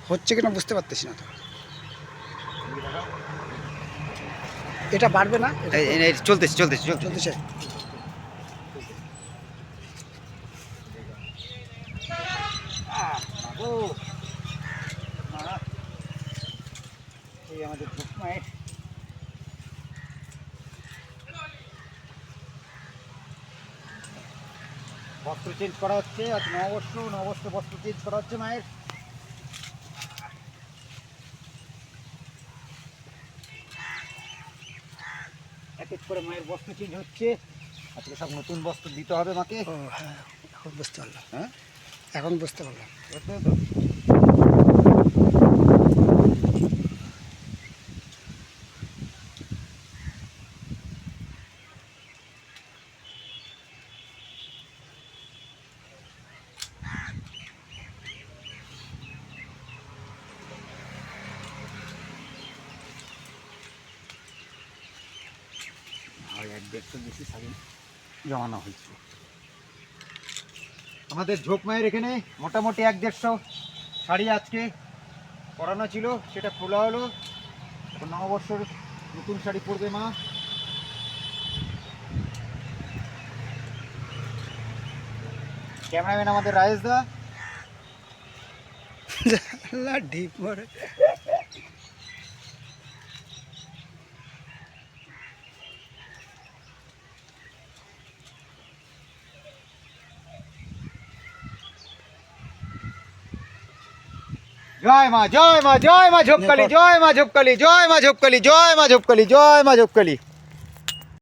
হচ্ছে কিনা বুঝতে পারতেছি না তো। এটা বাড়বে না? চলতেছে চলতেছে চলতেছে। এই আমাদের ঝোপ মায়ের বস্ত্র চেঞ্জ করা হচ্ছে। আজ নববর্ষ বস্ত্র চেঞ্জ করা হচ্ছে মায়ের। এক এক করে মায়ের বস্ত্র চেঞ্জ হচ্ছে। আজকে সব নতুন বস্ত্র দিতে হবে মাকে। ও হ্যাঁ, এখন বুঝতে পারলাম। হ্যাঁ, এখন বুঝতে পারলাম। বুঝতে তো। আর 1-1.5 বেশি শাড়ি জমানো হয়েছে আমাদের ঝোপ মায়ের এখানে। মোটামুটি 1-150 শাড়ি আজকে পরানো ছিল, সেটা খোলা হলো। এখন নববর্ষের নতুন শাড়ি পরবে মা। ক্যামেরাম্যান আমাদের রায়েশ দা। ঢিপ মারে। জয় মা জয় মা জয় মা ঝোপকালী, জয় মা ঝোপকালী, জয় মা ঝোপকালী, জয় মা ঝোপকালী, জয় মা ঝোপকালী।